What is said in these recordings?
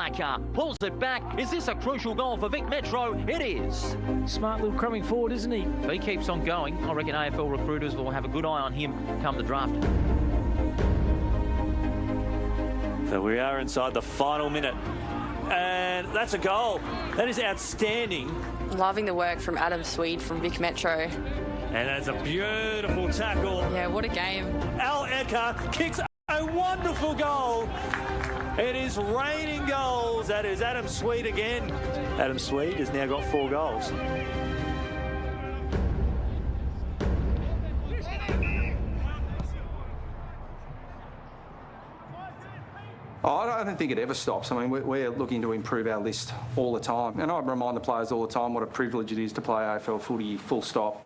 Elaka pulls it back. Is this a crucial goal for Vic Metro? It is. Smart little coming forward, isn't he? If he keeps on going, I reckon AFL recruiters will have a good eye on him come the draft. So we are inside the final minute. And that's a goal. That is outstanding. Loving the work from Adam Swede from Vic Metro. And that's a beautiful tackle. Yeah, what a game. Al Eka kicks a wonderful goal. It is raining goals. That is Adam Swede again. Adam Swede has now got 4 goals. Oh, I don't think it ever stops. I mean, we're looking to improve our list all the time. And I remind the players all the time what a privilege it is to play AFL footy, full stop.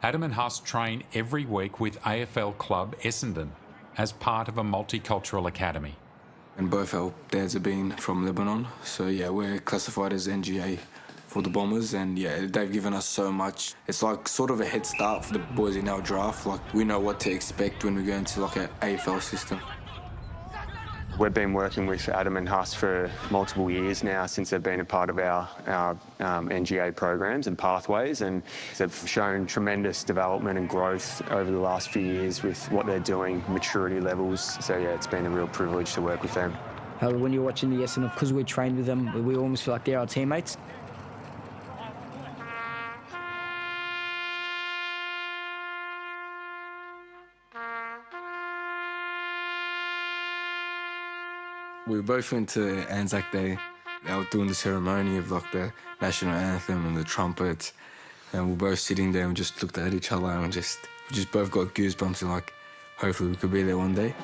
Adam and Huss train every week with AFL club Essendon as part of a multicultural academy. And both our dads have been from Lebanon, so yeah, we're classified as NGA for the Bombers, and yeah, they've given us so much. It's like sort of a head start for the boys in our draft. Like, we know what to expect when we go into like an AFL system. We've been working with Adam and Huss for multiple years now since they've been a part of our NGA programs and pathways, and they've shown tremendous development and growth over the last few years with what they're doing, maturity levels. So yeah, it's been a real privilege to work with them. When you're watching the Essendon, because we trained with them, we almost feel like they're our teammates. We both went to Anzac Day. They were doing the ceremony of like the national anthem and the trumpets, and we were both sitting there and just looked at each other and we just both got goosebumps and like, hopefully we could be there one day.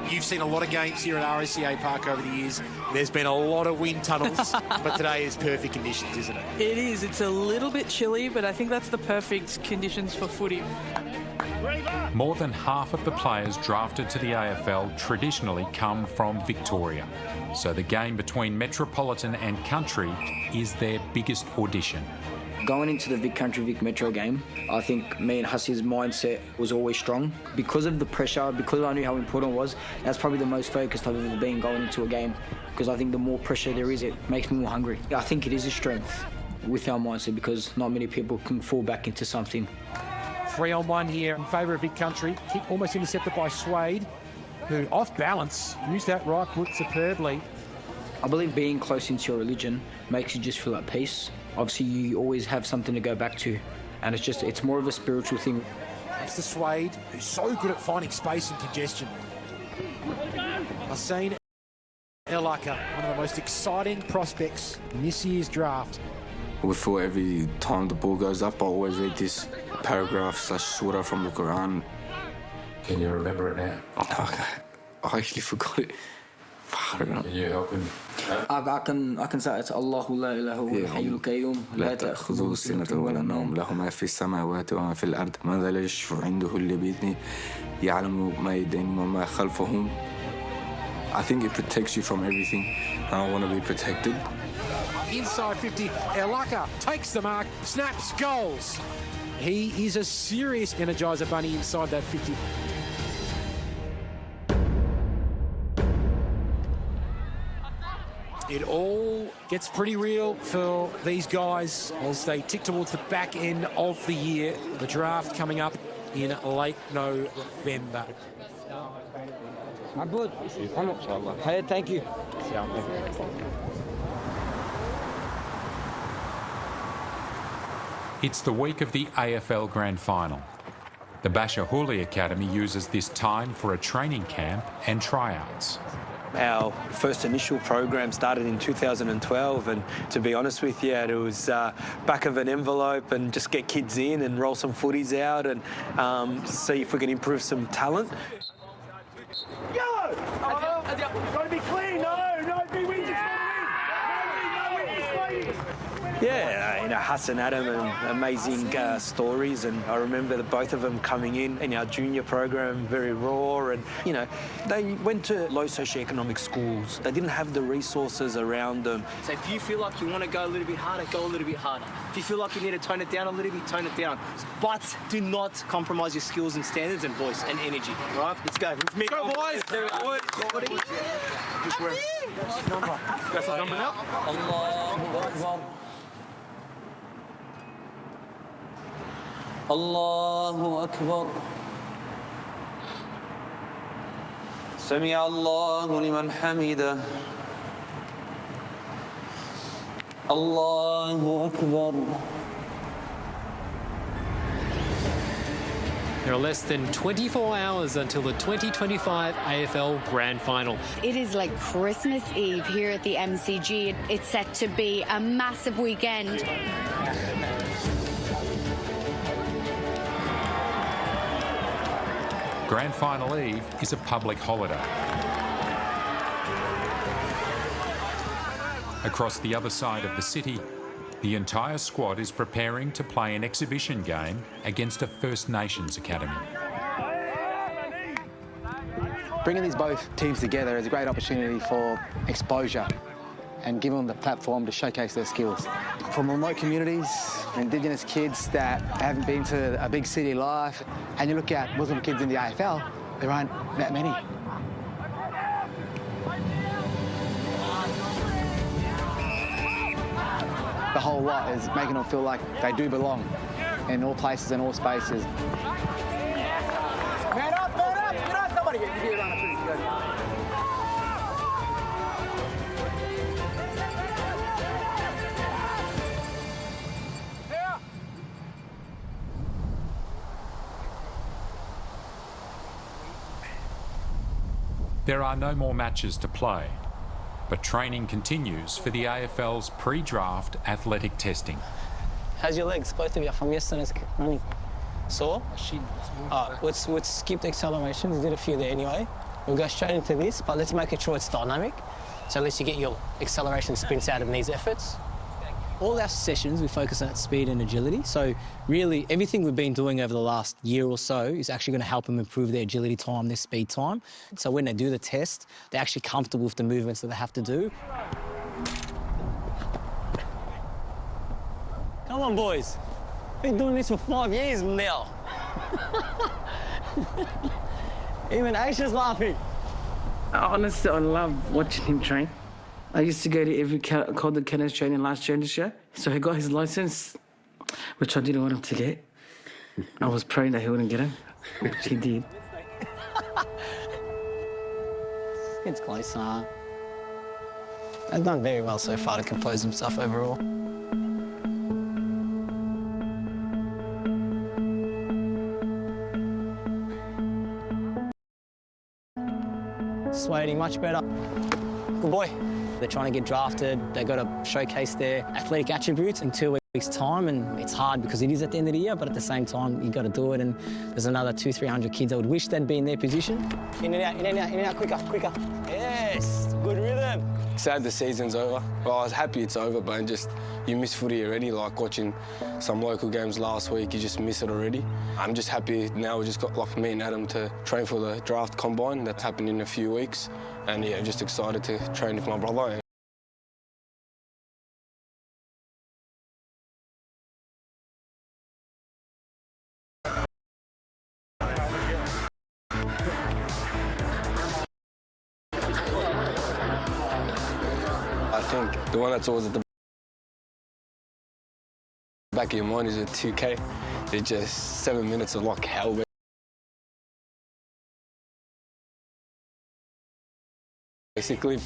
You've seen a lot of games here at RSCA Park over the years. There's been a lot of wind tunnels, but today is perfect conditions, isn't it? It is. It's a little bit chilly, but I think that's the perfect conditions for footy. More than half of the players drafted to the AFL traditionally come from Victoria. So the game between Metropolitan and Country is their biggest audition. Going into the Vic Country, Vic Metro game, I think me and Hussey's mindset was always strong. Because of the pressure, because I knew how important it was, that's probably the most focused I've ever been going into a game. Because I think the more pressure there is, it makes me more hungry. I think it is a strength with our mindset because not many people can fall back into something. 3-on-1 here in favour of Vic Country. Kick almost intercepted by Swade, who off balance used that right foot superbly. I believe being close into your religion makes you just feel at peace. Obviously, you always have something to go back to, and it's more of a spiritual thing. It's the Swade, who's so good at finding space and congestion. Hussein Elaka, one of the most exciting prospects in this year's draft. Before every time the ball goes up, I always read this paragraph/surah from the Quran. Can you remember it now? I actually forgot it. Can you help him? I can say it's Allahu la ilaha illa huwal hayyul qayyum لا تأخذه سنة ولا نوم له ما في السماوات وما في الأرض من ذا الذي يشفع عنده إلا بإذنه يعلم ما يدين وما خلفهم. I think it protects you from everything, and I want to be protected. Inside 50, Elaka takes the mark, snaps, goals. He is a serious Energizer Bunny inside that 50. It all gets pretty real for these guys as they tick towards the back end of the year. The draft coming up in late November. Good. Hey, thank you. It's the week of the AFL Grand Final. The Basher Hooley Academy uses this time for a training camp and tryouts. Our first initial program started in 2012, and to be honest with you, it was back of an envelope and just get kids in and roll some footies out and see if we can improve some talent. Yellow! Got to be clean, no, be win, just win. Yeah, Huss and Adam, and amazing stories. And I remember both of them coming in our junior program, very raw. And, you know, they went to low socioeconomic schools. They didn't have the resources around them. So if you feel like you want to go a little bit harder, go a little bit harder. If you feel like you need to tone it down a little bit, tone it down. But do not compromise your skills and standards and voice and energy. All right, let's go. With me. Go, boys. Very good. That's the number now. Allahu Akbar. Allahu Akbar. Sami Allahu liman hamida. Allahu Akbar. There are less than 24 hours until the 2025 AFL Grand Final. It is like Christmas Eve here at the MCG. It's set to be a massive weekend. Grand Final Eve is a public holiday. Across the other side of the city, the entire squad is preparing to play an exhibition game against a First Nations academy. Bringing these both teams together is a great opportunity for exposure and give them the platform to showcase their skills. From remote communities, Indigenous kids that haven't been to a big city life, and you look at Muslim kids in the AFL, there aren't that many. The whole lot is making them feel like they do belong in all places and all spaces. Man up, man up! Get on somebody! You get on pretty good. There are no more matches to play, but training continues for the AFL's pre-draft athletic testing. How's your legs? Both of you from yesterday's running. Sore? Let's skip the accelerations. We did a few there anyway. We'll go straight into this, but let's make sure it's dynamic. So at least you get your acceleration sprints out of these efforts. All our sessions, we focus on speed and agility. So really, everything we've been doing over the last year or so is actually going to help them improve their agility time, their speed time. So when they do the test, they're actually comfortable with the movements that they have to do. Come on, boys. Been doing this for 5 years now. Even Aisha's laughing. Honestly, I love watching him train. I used to go to every Kota Kinabalu training last year in this year. So he got his license, which I didn't want him to get. I was praying that he wouldn't get it, which he did. It's closer. They've done very well so far to compose themselves overall. Sweating much better. Good boy. They're trying to get drafted. They've got to showcase their athletic attributes in 2 weeks' time, and it's hard because it is at the end of the year, but at the same time, you've got to do it, and there's another 200-300 kids that would wish they'd be in their position. In and out, in and out, in and out, quicker, quicker. Yes, good rhythm. Sad the season's over. Well, I was happy it's over, but just you miss footy already, like watching some local games last week, you just miss it already. I'm just happy now we just got like me and Adam to train for the draft combine. That's happened in a few weeks. And yeah, just excited to train with my brother. I think the one that's always at the back of your mind is a 2K. It's just 7 minutes of like hell. Basically.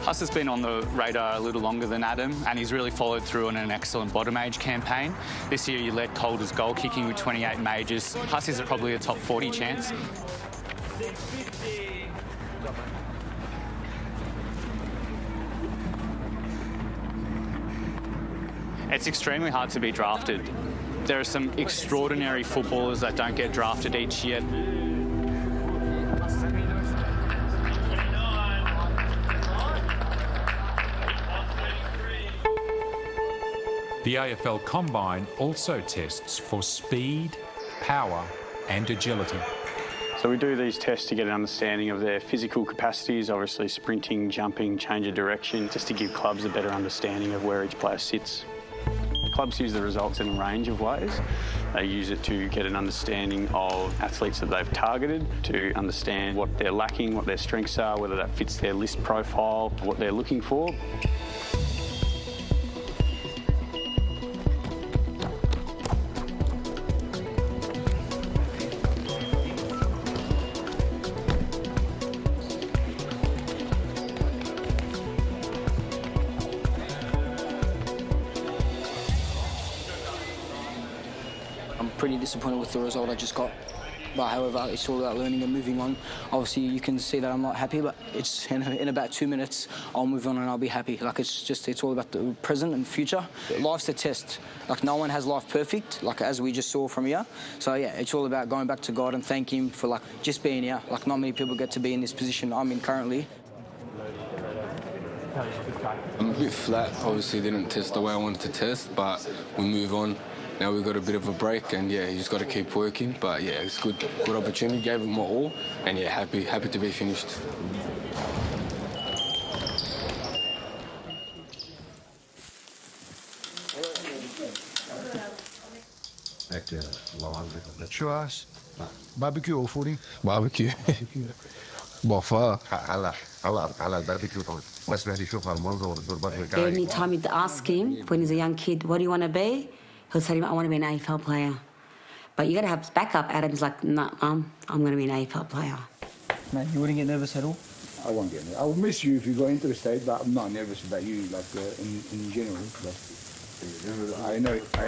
Huss has been on the radar a little longer than Adam, and he's really followed through on an excellent bottom age campaign. This year he led Calder's goal kicking with 28 majors. Huss is probably a top 40 chance. It's extremely hard to be drafted. There are some extraordinary footballers that don't get drafted each year. The AFL Combine also tests for speed, power and agility. So we do these tests to get an understanding of their physical capacities, obviously sprinting, jumping, change of direction, just to give clubs a better understanding of where each player sits. Clubs use the results in a range of ways. They use it to get an understanding of athletes that they've targeted, to understand what they're lacking, what their strengths are, whether that fits their list profile, what they're looking for. Pretty disappointed with the result I just got, but however it's all about learning and moving on. Obviously you can see that I'm not happy, but it's in about 2 minutes I'll move on and I'll be happy. Like it's all about the present and future. Life's a test. Like no one has life perfect, like as we just saw from here. So yeah, it's all about going back to God and thank him for like just being here. Like not many people get to be in this position I'm in currently. I'm a bit flat. Obviously didn't test the way I wanted to test, but we move on. Now we've got a bit of a break, and yeah, you just got to keep working. But yeah, it's good opportunity. Gave it my all, and yeah, happy to be finished. Churras, barbecue or footy? Barbecue. Bofa. Any time you'd ask him when he's a young kid, what do you want to be? He'll say to me, I want to be an AFL player. But you got to have backup. Adam's like, no, I'm going to be an AFL player. Mate, you wouldn't get nervous at all? I won't get nervous. I'll miss you if you go into the state, but I'm not nervous about you, like in general. But I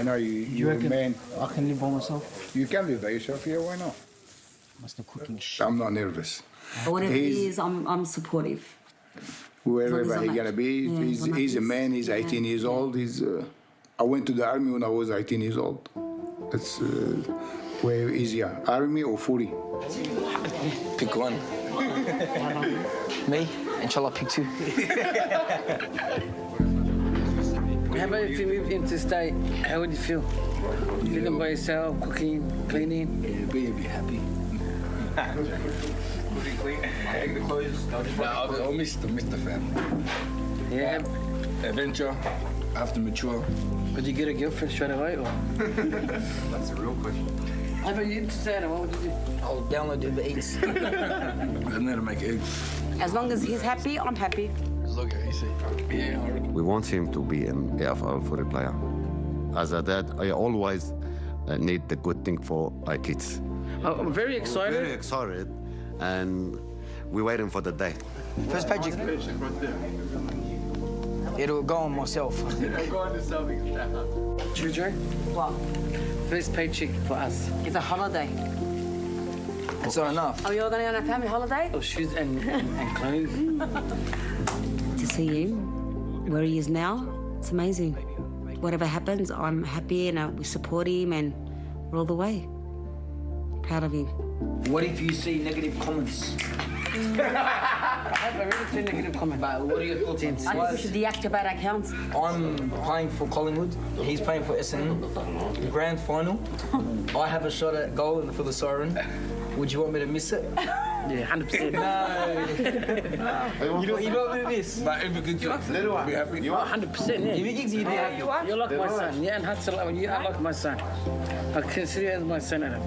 know you're a man. I can live by myself? You can live by yourself, yeah, why not? Must have cooking shit. I'm not nervous. But whatever it is, I'm supportive. Wherever he's going to be, he's a man, he's 18 years old. I went to the army when I was 18 years old. It's way easier, army or footy. Pick one. Me? Inshallah, pick two. How about if you moved into state? How would you feel? Living by yourself, cooking, cleaning? Yeah, you'd be happy. I'll miss the family. Yeah. Adventure, I have to mature. Would you get a girlfriend straight away, or? That's a real question. How about you, Susanna? What would you do? I'll download Uber Eats. I know how to make eggs. As long as he's happy, I'm happy. Look at you see. Yeah. We want him to be an AFL footy player. As a dad, I always need the good thing for our kids. I'm very excited. Very excited, and we're waiting for the day. First page. It'll go on myself. Juju? What? First paycheck for us. It's a holiday. It's not enough. Are we all going on a family holiday? Oh, shoes and clothes. To see him where he is now, it's amazing. Whatever happens, I'm happy and we support him and we're all the way. Proud of him. What if you see negative comments? I have a really seen negative comment. But what are your thoughts? I think we should deactivate our accounts. I'm playing for Collingwood. He's playing for Essendon. Grand final. I have a shot at goal for the siren. Would you want me to miss it? Yeah, 100%. No. You don't want me to miss? But if you could be happy. You are 100%, yeah. If you gigs, you'd be happy. You're like my son. Yeah, and Hatsalam, you are like my son. I consider you as my son, Adam.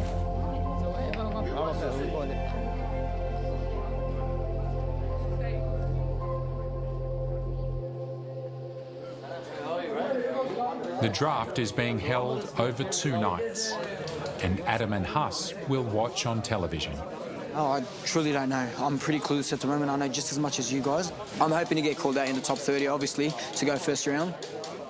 The draft is being held over 2 nights, and Adam and Huss will watch on television. Oh, I truly don't know. I'm pretty clueless at the moment. I know just as much as you guys. I'm hoping to get called out in the top 30, obviously, to go first round.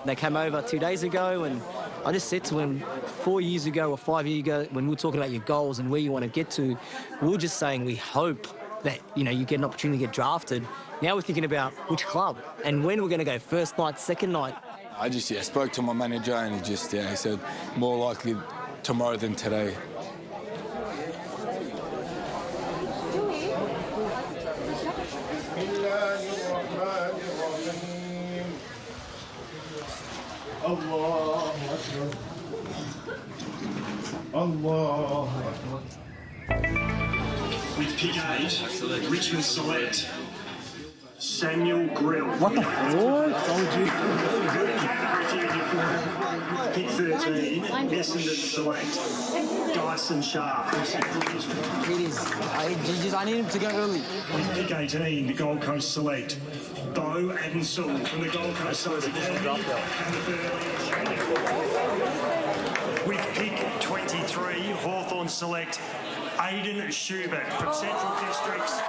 They came over 2 days ago, and I just said to him 4 years ago or 5 years ago, when we were talking about your goals and where you want to get to, we were just saying we hope that, you know, you get an opportunity to get drafted. Now we're thinking about which club and when we're going to go first night, second night. I just spoke to my manager, and he said more likely tomorrow than today. Allah Allah. With pick 8, Richmond select Samuel Grill. What the fuck? Pick 13, Essendon select Dyson Sharp from Central District. It is. I need him to go early. With pick 18, the Gold Coast select Bo Adensall from the Gold Coast Academy. With pick 23, Hawthorn select Aidan Schubert from Central Districts.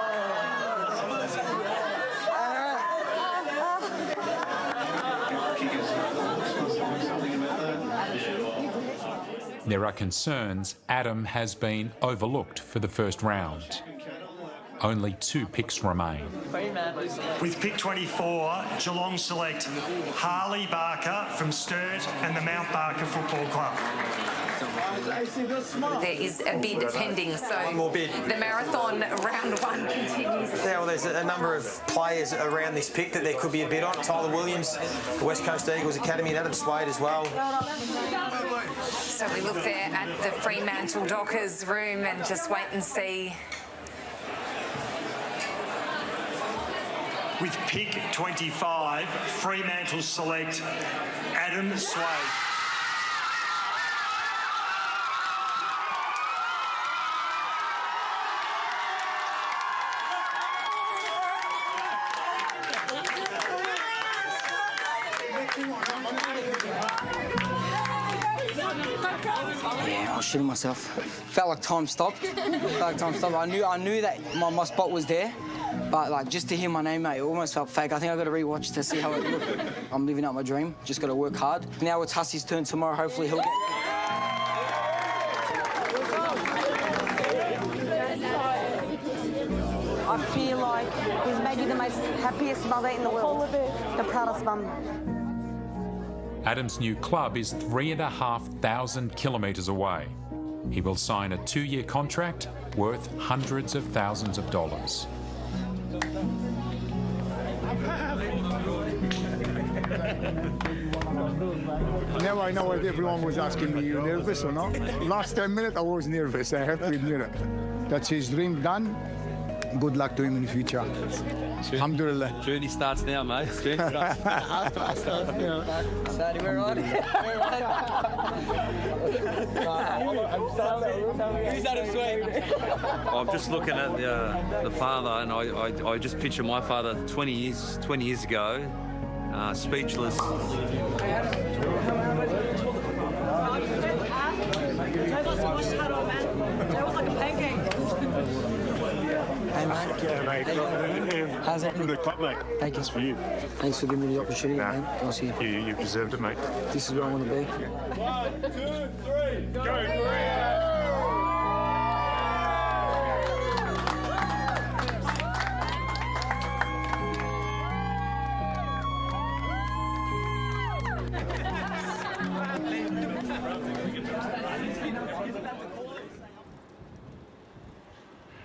There are concerns Adam has been overlooked for the first round. Only 2 picks remain. With pick 24, Geelong select Harley Barker from Sturt and the Mount Barker Football Club. There is a bid pending, so one more bid. The marathon round 1 continues. Yeah, well, there's a number of players around this pick that there could be a bid on. Tyler Williams, the West Coast Eagles Academy, and Adam Swade as well. So we look there at the Fremantle Dockers room and just wait and see. With pick 25, Fremantle select Adam Swade. Yeah, I was shitting myself. Felt like time stopped. I knew that my spot was there, but like just to hear my name, mate, it almost felt fake. I think I got to rewatch to see how it looked. I'm living out my dream. Just got to work hard. Now it's Hussey's turn tomorrow. Hopefully he'll get. I feel like he's maybe the most happiest mother in the world, the proudest mum. Adam's new club is 3,500 kilometres away. He will sign a 2-year contract worth hundreds of thousands of dollars. Now I know what everyone was asking me, you nervous or not? Last 10 minutes I was nervous, I have to admit it. That's his dream done. Good luck to him in the future. Alhamdulillah. Journey starts now, mate. Journey starts now. Sadie, we're on. Who's Adam Swade? I'm just looking at the father, and I just picture my father 20 years ago, speechless. Hey, mate. Yeah, mate. How's that? Good club, mate. Thank you. That's for you. Thanks for giving me the opportunity, man. I'll see you. You deserved it, mate. This is where I want to be. 1, 2, 3, go!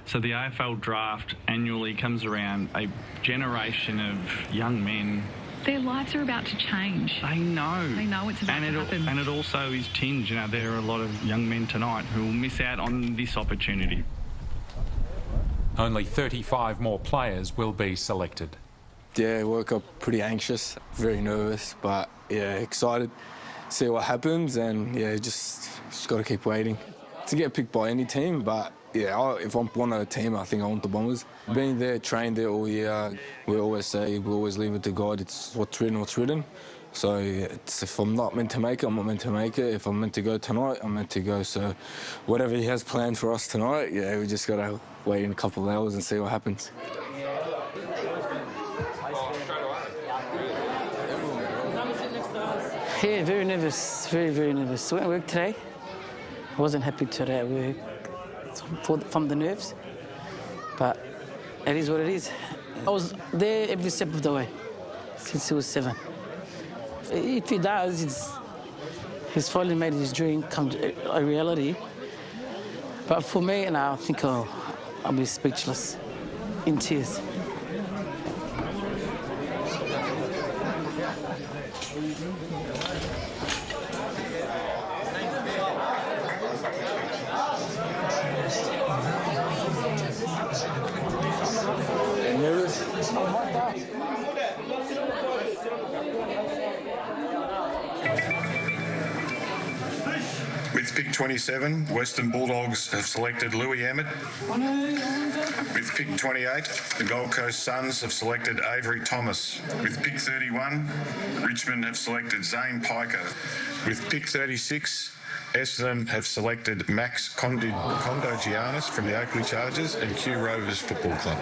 So the AFL draft annually comes around, a generation of young men. Their lives are about to change. They know. They know it's about to happen. And it also is tinged. You know, there are a lot of young men tonight who will miss out on this opportunity. Only 35 more players will be selected. Yeah, I woke up pretty anxious, very nervous, but yeah, excited. See what happens, and yeah, just got to keep waiting to get picked by any team. But yeah, if I'm one of a team, I think I want the Bombers. Being there, trained there all year, we always leave it to God. It's what's written. So if I'm not meant to make it, I'm not meant to make it. If I'm meant to go tonight, I'm meant to go. So whatever he has planned for us tonight, yeah, we just got to wait in a couple of hours and see what happens. Yeah, very nervous, very nervous. Went to work today. I wasn't happy today at work from the nerves, but it is what it is. I was there every step of the way since he was 7. If he does, he's finally made his dream come to a reality. But for me, and I think I'll be speechless, in tears. With pick 27, Western Bulldogs have selected Louis Emmett. With pick 28, the Gold Coast Suns have selected Avery Thomas. With pick 31, Richmond have selected Zane Piker. With pick 36, Essendon have selected Max Kondogiannis from the Oakley Chargers and Kew Rovers Football Club.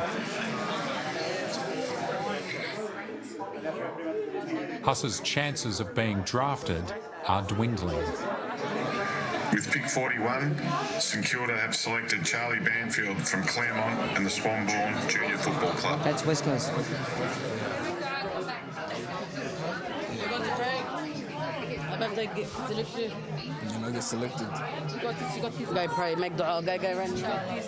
Huss's chances of being drafted are dwindling. With pick 41, St Kilda have selected Charlie Banfield from Claremont and the Swanbourne Junior Football Club. That's West Coast. You know, get selected. You got this. Go pray, make dua, go run. You got this.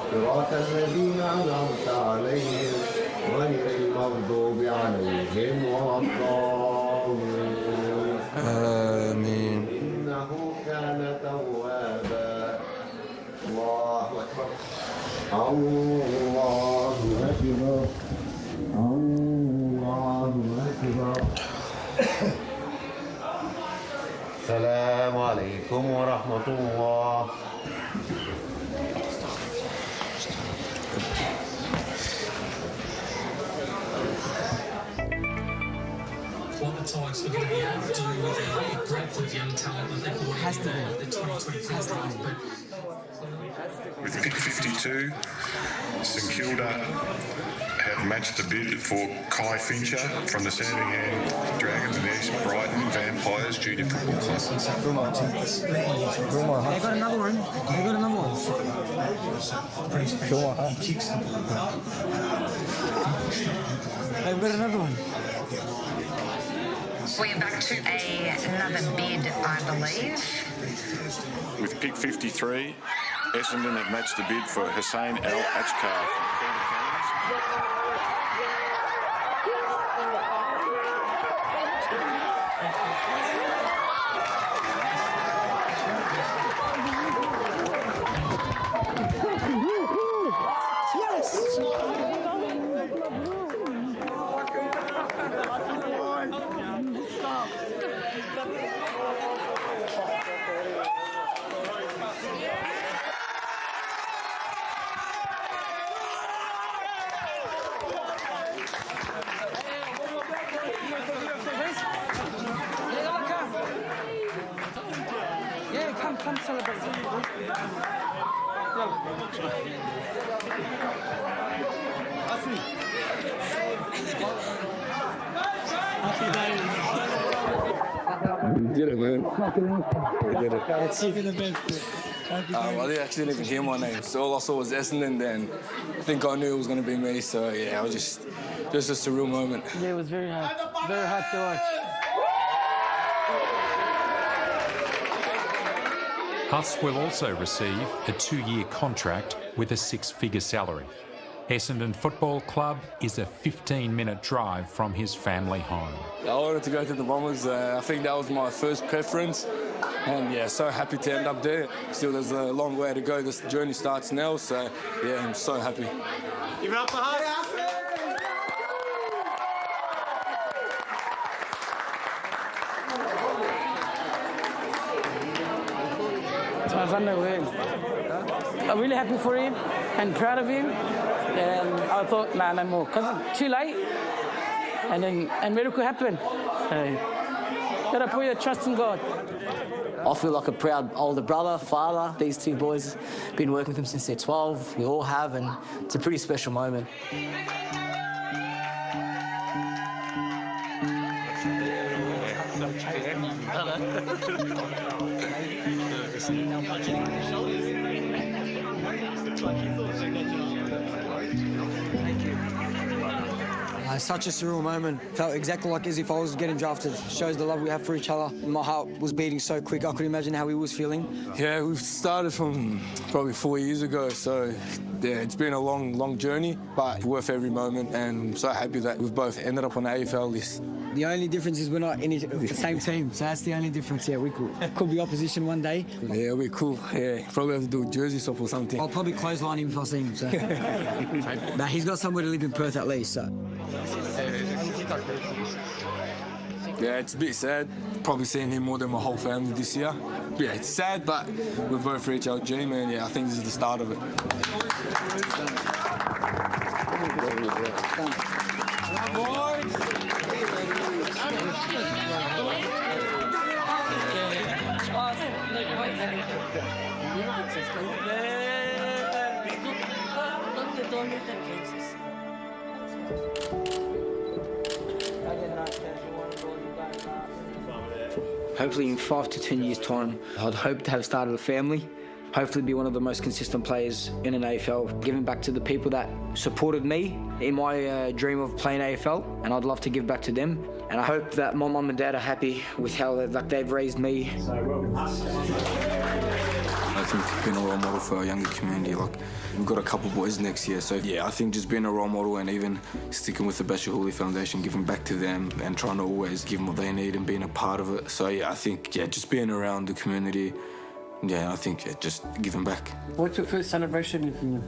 صراط الذين أنعمت عليهم غير المغضوب عليهم ولا الضالين آمين. إنه كان توابا الله أكبر الله أكبر الله أكبر السلام عليكم ورحمة الله. Tigers are going to be able to do with the breadth of young talent that they've brought in the 2024 draft. With pick 52, St Kilda have matched the bid for Kai Fincher from the Sandringham Dragons and East Brighton Vampires Junior Football Club. They got another one. They got another one. They've got another one. We're back to another bid, I believe. With pick 53, Essendon have matched the bid for Hussein Al Achkar from Come celebrate. We did it, man. We did it. I actually didn't even hear my name, so all I saw was Essendon, then I think I knew it was going to be me, so yeah, I was just a surreal moment. Yeah, it was very hard to watch. Huss will also receive a 2-year contract with a 6-figure salary. Essendon Football Club is a 15-minute drive from his family home. I wanted to go to the Bombers. I think that was my first preference. And yeah, so happy to end up there. Still, there's a long way to go. This journey starts now, so yeah, I'm so happy. Give it up for Huss. I'm really happy for him and proud of him. And I thought, no more, because it's too late. And miracle happened. Gotta put your trust in God. I feel like a proud older brother, father. These two boys, been working with them since they're 12. We all have, and it's a pretty special moment. Such a surreal moment. Felt exactly like as if I was getting drafted. Shows the love we have for each other. My heart was beating so quick, I could imagine how he was feeling. Yeah, we've started from probably 4 years ago, so yeah, it's been a long journey, but worth every moment, and I'm so happy that we've both ended up on the AFL list. The only difference is we're not in the same team, so that's the only difference. Yeah, we could be opposition one day. Yeah, we're cool. Yeah, probably have to do a jersey swap or something. I'll probably clothesline him if I see him. So. But he's got somewhere to live in Perth at least. So. Yeah, it's a bit sad. Probably seeing him more than my whole family this year. Yeah, it's sad, but we've both reached our dream, and yeah, I think this is the start of it. Hopefully in 5 to 10 years' time, I'd hope to have started a family, hopefully be one of the most consistent players in an AFL, giving back to the people that supported me in my dream of playing AFL, and I'd love to give back to them. And I hope that my mum and dad are happy with how they've raised me. I think being a role model for our younger community, we've got a couple boys next year, so yeah, I think just being a role model and even sticking with the Bashir Hooley Foundation, giving back to them and trying to always give them what they need and being a part of it. So yeah, I think just being around the community, I think just giving back. What's your first celebration?